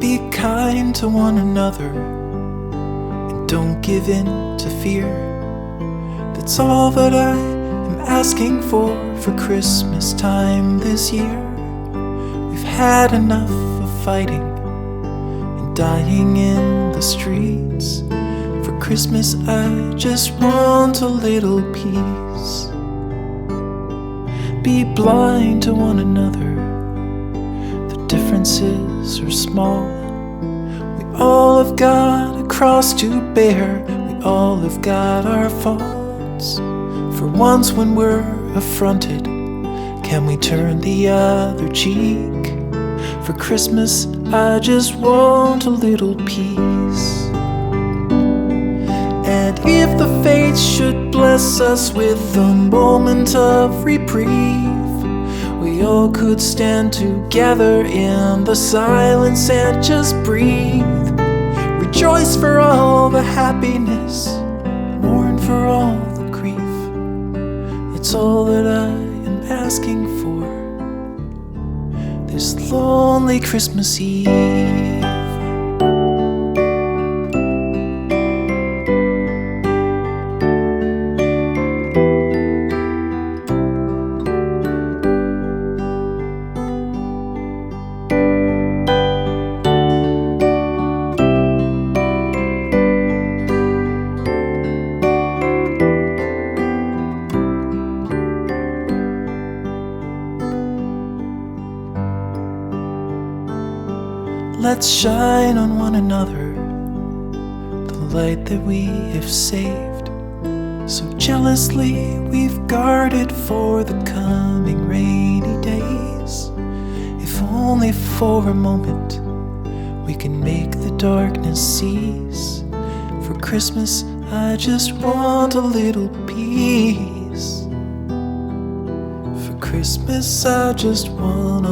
Be kind to one another and don't give in to fear. That's all that I am asking for Christmas time this year. We've had enough of fighting and dying in the streets. For Christmas I just want a little peace. Be blind to one another, the differences are small. We all have got a cross to bear, we all have got our faults. For once when we're affronted, can we turn the other cheek? For Christmas I just want a little peace. And if the fates should bless us with a moment of reprieve, we all could stand together in the silence and just breathe. Rejoice for all the happiness, mourn for all the grief. It's all that I am asking for this lonely Christmas Eve. Let's shine on one another the light that we have saved. So jealously we've guarded for the coming rainy days. If only for a moment we can make the darkness cease. For Christmas I just want a little peace. For Christmas I just want a